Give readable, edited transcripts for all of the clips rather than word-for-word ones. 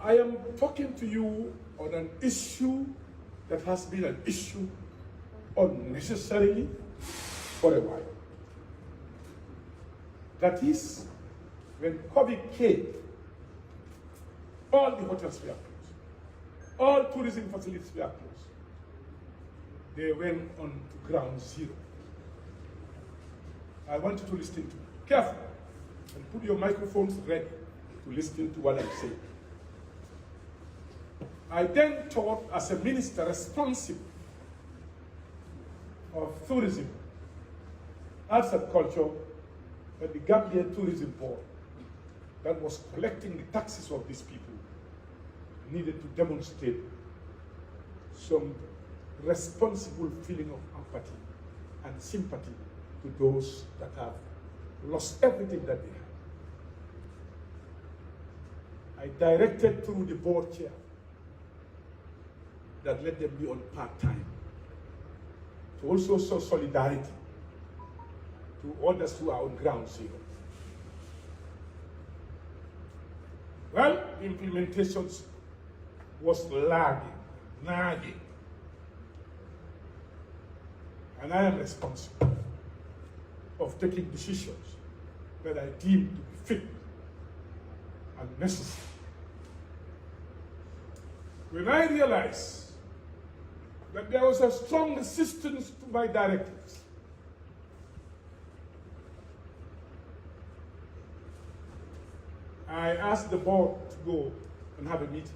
I am talking to you on an issue that has been an issue unnecessarily for a while. That is, when COVID came, all the hotels were closed. All tourism facilities were closed. They went on to ground zero. I want you to listen to me carefully and put your microphones ready to listen to what I'm saying. I then thought, as a minister responsible of tourism, arts and culture, and the Gambian Tourism Board that was collecting the taxes of these people needed to demonstrate some responsible feeling of empathy and sympathy to those that have lost everything that they have. I directed through the board chair that let them be on part-time, to also show solidarity to others who are on ground zero. Well, the implementation was nagging. And I am responsible of taking decisions that I deem to be fit and necessary. When I realized that there was a strong resistance to my directives, I asked the board to go and have a meeting.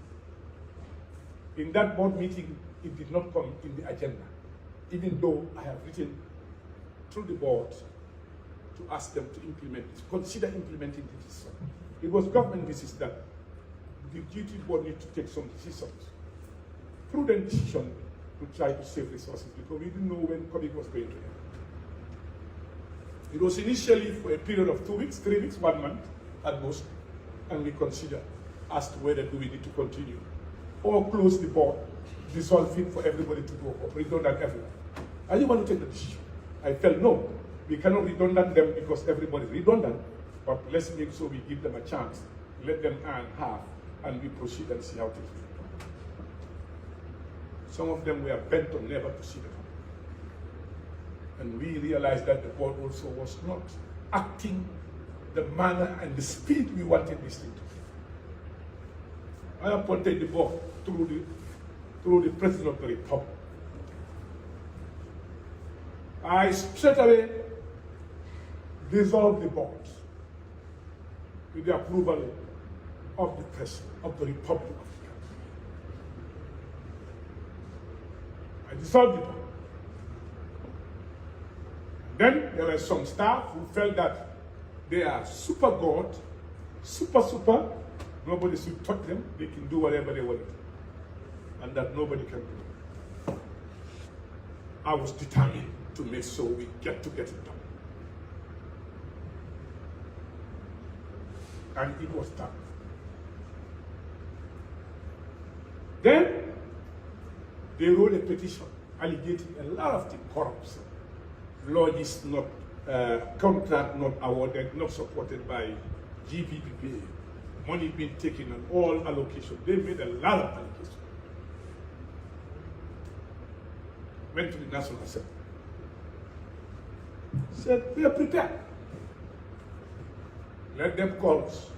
In that board meeting, it did not come in the agenda, even though I have written through the board to ask them to implement this, consider implementing this. It was government business that the duty board need to take some decisions, prudent decision to try to save resources, because we didn't know when COVID was going to end. It was initially for a period of 2 weeks, 3 weeks, 1 month at most, and we considered as to whether do we need to continue or close the board, dissolve it for everybody to go, or redundant everyone. I didn't want to take the decision. I felt no, we cannot redundant them because everybody is redundant, but let's make sure we give them a chance, let them earn half, and we proceed and see how things will go. Some of them were bent on never to see the company. And we realized that the board also was not acting the manner and the speed we wanted this thing to be. I appointed the board through the President of the Republic. I straight away dissolved the board with the approval of the President of the Republic of the country. I dissolved the board. Then there were some staff who felt that they are super God, super, nobody should touch them, they can do whatever they want, and that nobody can do. I was determined to make sure we get it done. And it was done. Then they wrote a petition alleging a lot of things, corruption, lodges not, contract not awarded, not supported by GPPPA, money being taken on all allocations. They made a lot of allocations. Went to the National Assembly. Said, we are prepared. Let them call us.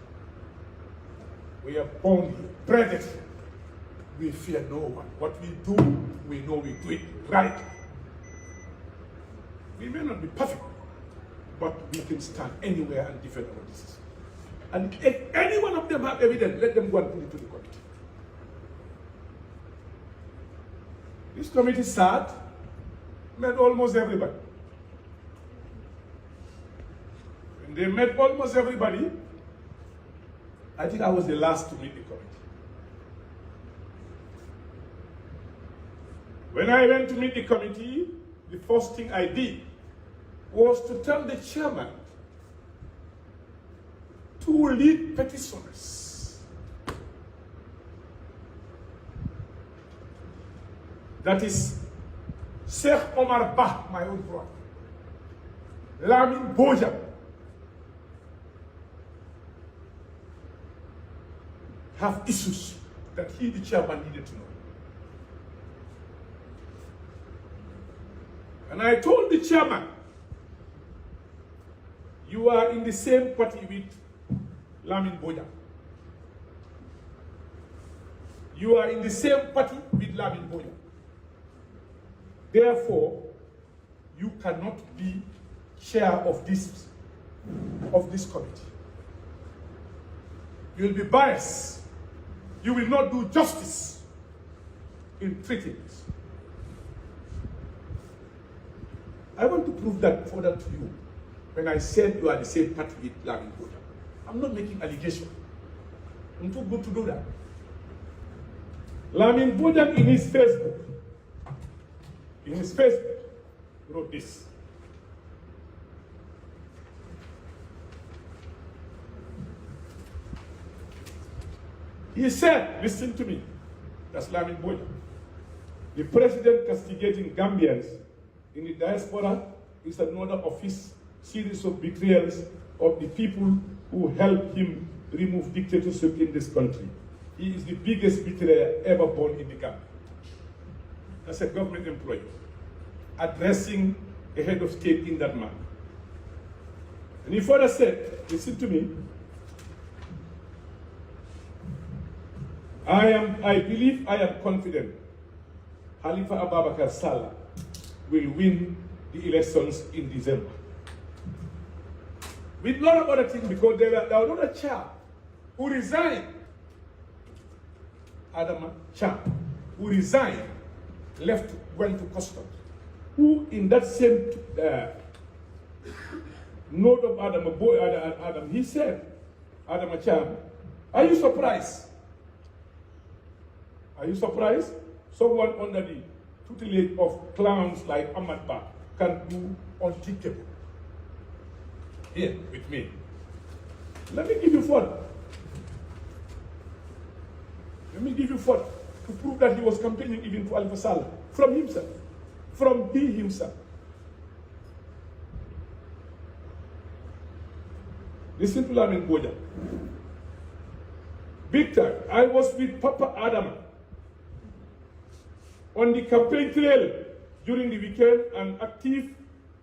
We are born here, bred it. We fear no one. What we do, we know we do it right. We may not be perfect, but we can stand anywhere and defend our decisions. And if any one of them have evidence, let them go and put it to the committee. This committee sat, met almost everybody. When they met almost everybody, I think I was the last to meet the committee. When I went to meet the committee, the first thing I did was to tell the chairman to lead petitioners. That is Sheikh Omar Bah, my own brother, Lamin Boja, have issues that he, the chairman, needed to know. And I told the chairman, you are in the same party with Lamin Boja. You are in the same party with Lamin Boja. Therefore, you cannot be chair of this committee. You will be biased. You will not do justice in treating this. I want to prove that further to you. When I said you are the same party with Lamin Boja, I'm not making allegation. I'm too good to do that. Lamin Boja in his Facebook, wrote this. He said, listen to me, that's Lamin Boja. The president castigating Gambians in the diaspora is another of his series of betrayals of the people who helped him remove dictatorship in this country. He is the biggest betrayer ever born in the Gambia. As a government employee, addressing a head of state in that manner. And he further said, listen to me, I believe, I am confident Halifa Abubakar Saleh will win the elections in December. With a lot of other things, because there was another child who resigned, Adama Cham, who resigned, went to custom, who in that same note of Adam, he said, Adama Cham, are you surprised? Are you surprised? Someone under the tutelage of clowns like Ahmad Ba can do unthinkable. Here with me. Let me give you further. Let me give you further to prove that he was campaigning even for Halifa Saleh from himself, from he himself. Listen to Lamin Boja. Big time. I was with Papa Adam on the campaign trail during the weekend and active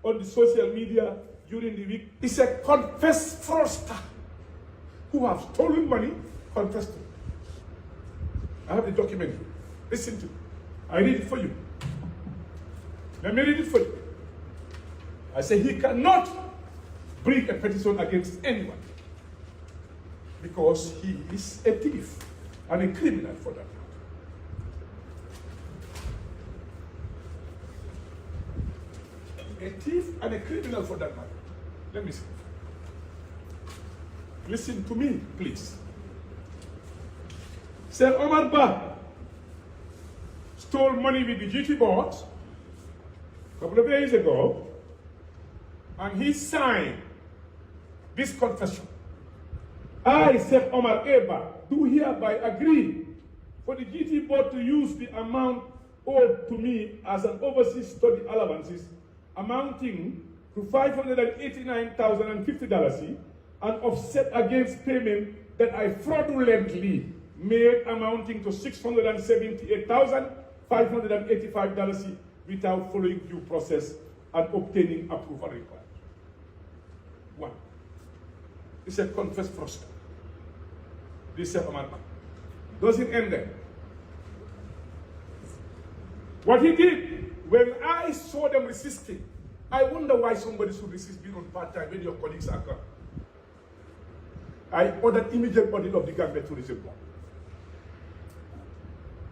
on the social media during the week. It's a confessed fraudster who have stolen money, confessed it. I have the document here. Listen to it. I read it for you. Let me read it for you. I say he cannot bring a petition against anyone because he is a thief and a criminal for that. A thief and a criminal for that matter. Let me see. Listen to me, please. Sir Omar Ba stole money with the GT board a couple of days ago, and he signed this confession. I, Sir Omar Eba, do hereby agree for the GT board to use the amount owed to me as an overseas study allowances amounting to $589,050 and offset against payment that I fraudulently made amounting to $678,585 without following due process and obtaining approval required. One, it's a confessed fraudster. This amendment doesn't end there. What he did, when I saw them resisting, I wonder why somebody should resist being on part-time when your colleagues are gone. I ordered immediate audit of the Gambia Tourism Board.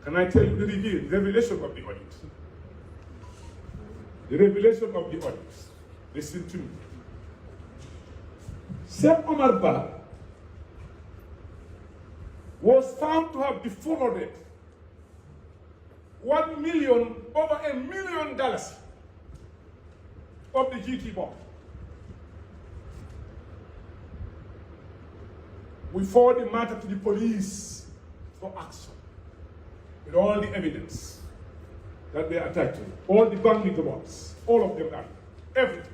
Can I tell you the revelation of the audit? The revelation of the audit. Listen to me. Sir Omar Ba was found to have defrauded over $1 million of the GT board. We forward the matter to the police for action with all the evidence that they are attached to, all the bank reports, all of them are, everything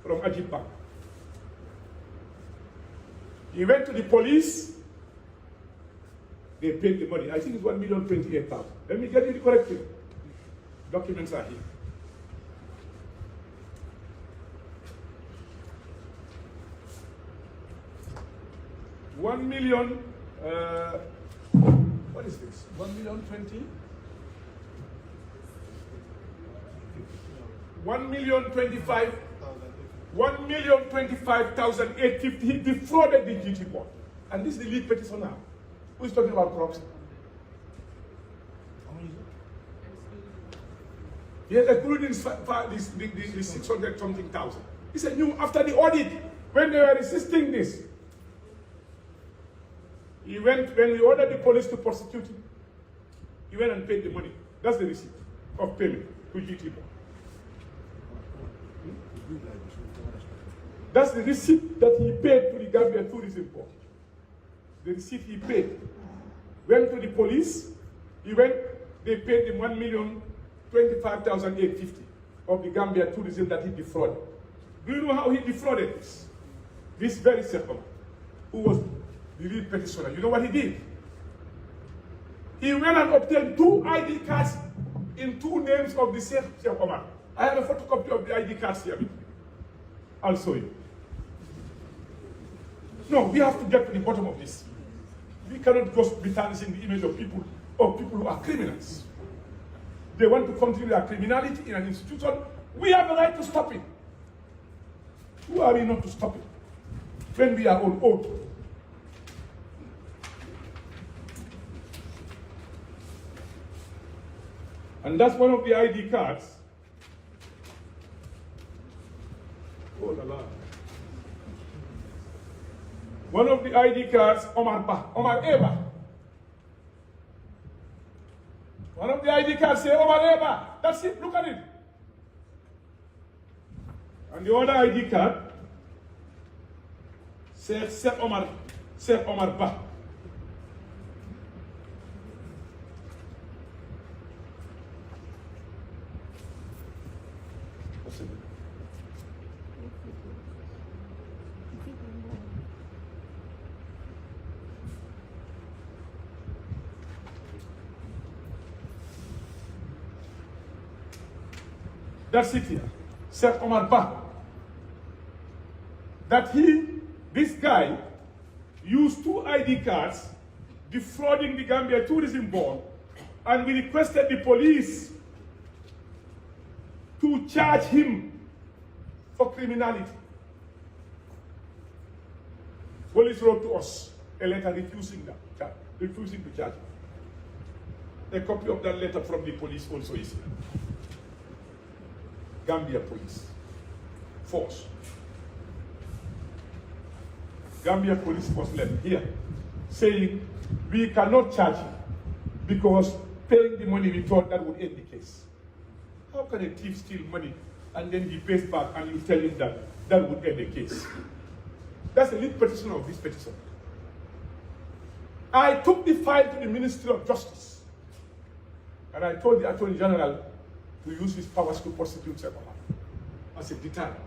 from Ajib Bank. He went to the police they paid the money. I think it's 1,028,000. Let me get you the correct thing. Documents are here. What is this? 1,020,000? 1,025,850. He defrauded the GT board. And this is the lead petitioner now. Who is talking about corruption? He has included the 600 something thousand. He said, no, after the audit, when they were resisting this, when we ordered the police to prosecute him, he went and paid the money. That's the receipt of payment to GT board. That's the receipt that he paid to the Gambia Tourism Board. The receipt he paid. Went to the police, they paid him 1,025,850 of the Gambia Tourism that he defrauded. Do you know how he defrauded this? This very simple. Who was the lead petitioner? You know what he did? He went and obtained 2 ID cards in 2 names of the same Sheikh Omar. I have a photocopy of the ID cards here with me. I'll show you. No, we have to get to the bottom of this. We cannot just be tarnishing the image of people who are criminals. They want to continue their criminality in an institution. We have the right to stop it. Who are we not to stop it? When we are all old. And that's one of the ID cards. Oh la la. One of the ID cards, Omar Eba. One of the ID cards say Omar Eba. That's it, look at it. And the other ID card says Sheikh Omar Ba. That's it here. Sheikh Omar Ba. That this guy, used 2 ID cards, defrauding the Gambia Tourism Board, and we requested the police to charge him for criminality. Police wrote to us a letter refusing to charge him. A copy of that letter from the police also is here. Gambia Police Force. Gambia Police Force letter here saying we cannot charge him because paying the money we thought that would end the case. How can a thief steal money and then he pays back and you tell him that would end the case? That's the lead petition of this petition. I took the file to the Ministry of Justice and I told the Attorney General to use his powers to prosecute Sheikh Omar as a deterrent.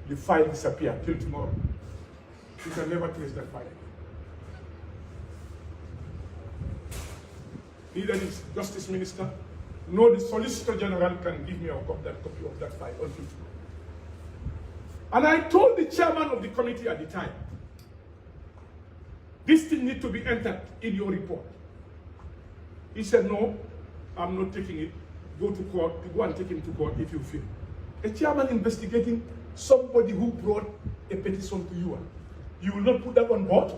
The file disappeared till tomorrow. You can never trace that file. Neither the Justice Minister nor the Solicitor General can give me that copy of that file until tomorrow. And I told the chairman of the committee at the time, this thing needs to be entered in your report. He said, no, I'm not taking it. Go to court, go and take him to court if you feel. A chairman investigating somebody who brought a petition to you. You will not put that on board?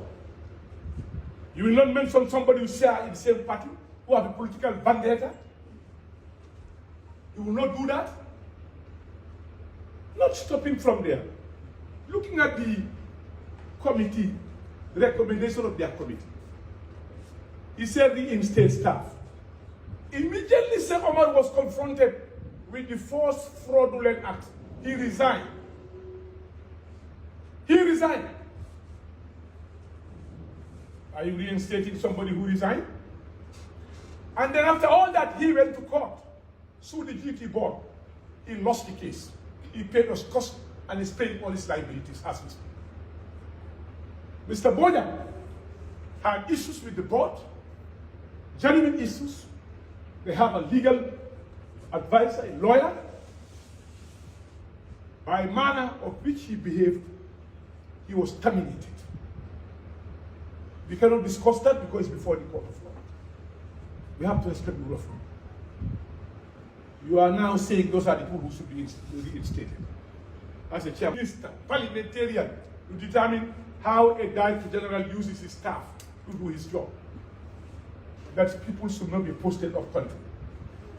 You will not mention somebody who share in the same party, who have a political vendetta? You will not do that? Not stopping from there. Looking at the committee, the recommendation of their committee. He said reinstate staff. Immediately, Sheikh Omar was confronted with the forced fraudulent act. He resigned. He resigned. Are you reinstating somebody who resigned? And then after all that, he went to court, sued the GT board. He lost the case. He paid us cost and is paying all his liabilities as we speak. Mr. Boya, had issues with the board, genuine issues. They have a legal advisor, a lawyer. By manner of which he behaved, he was terminated. We cannot discuss that because it's before the court of law. We have to respect the rule of law. You are now saying those are the people who should be reinstated. As a chairman, minister, parliamentarian, to determine how a director general uses his staff to do his job. That people should not be posted off country.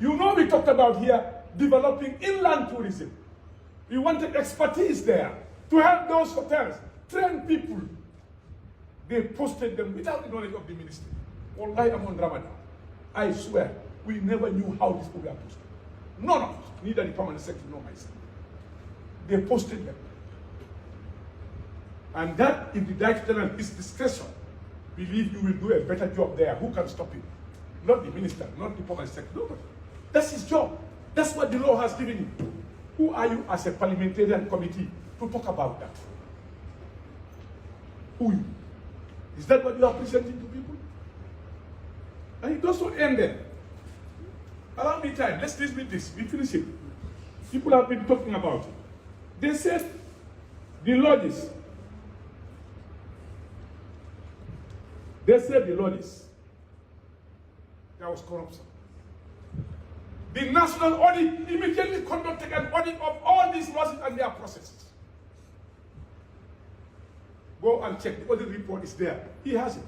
You know, we talked about here developing inland tourism. We wanted expertise there to help those hotels, train people. They posted them without the knowledge of the ministry. Wallahi, I'm on Ramadan. I swear, we never knew how these people were posted. None of us, neither the permanent secretary nor myself. They posted them. And that, if the director general is discretion, believe you will do a better job there. Who can stop him? Not the minister, not the permanent secretary, nobody. That's his job. That's what the law has given him. Who are you as a parliamentarian committee to talk about that? Who are you? Is that what you are presenting to people? And it does not end there. Allow me time. Let's dismiss this. We finish it. People have been talking about it. They said the lodges. They said the lodges. There was corruption. The national audit immediately conducted an audit of all these lodges and their processes. Go and check. The audit report is there. He has it.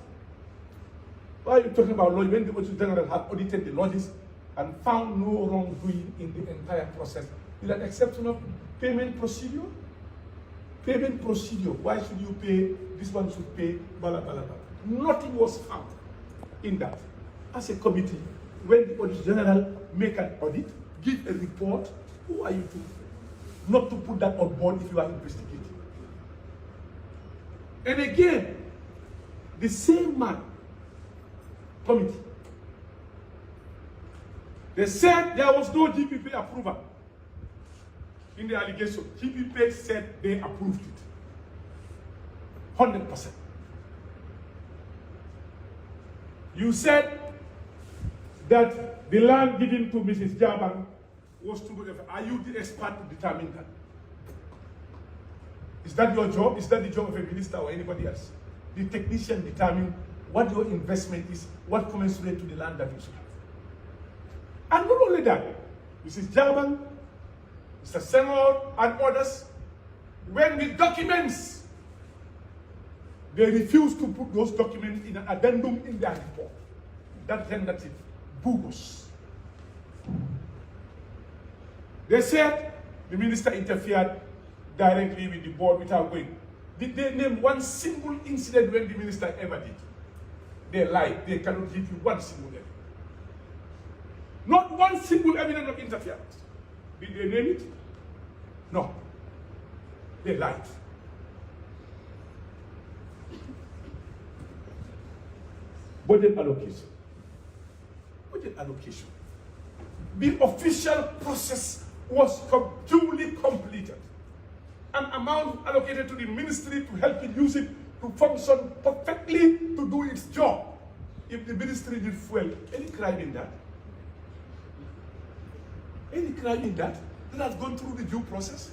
Why are you talking about lodges when the Auditor General had audited the lodges and found no wrongdoing in the entire process, with an exception of payment procedure? Payment procedure. Why should you pay? This one should pay. Blah, blah, blah, blah. Nothing was found in that. As a committee, when the Auditor General make an audit, give a report, who are you to not to put that on board if you are investigating? And again, the same man, committee, they said there was no GPP approval in the allegation. GPP said they approved it. 100%. You said that the land given to Mrs. Jaban was to do. Are you the expert to determine that? Is that your job? Is that the job of a minister or anybody else? The technician determine what your investment is, what commensurate to the land that you should have. And not only that, Mrs. Jaban, Mr. Senor, and others, when the documents, they refused to put those documents in an addendum in their report. That rendered it bogus. They said the minister interfered directly with the board without going. Did they name one single incident when the minister ever did? They lied. They cannot give you one single evidence. Not one single evidence of interference. Did they name it? No. They lied. Budget allocation. Budget allocation. The official process was duly completed. An amount allocated to the ministry to help it use it to function perfectly to do its job. If the ministry did fuel, any crime in that? Any crime in that? That has gone through the due process?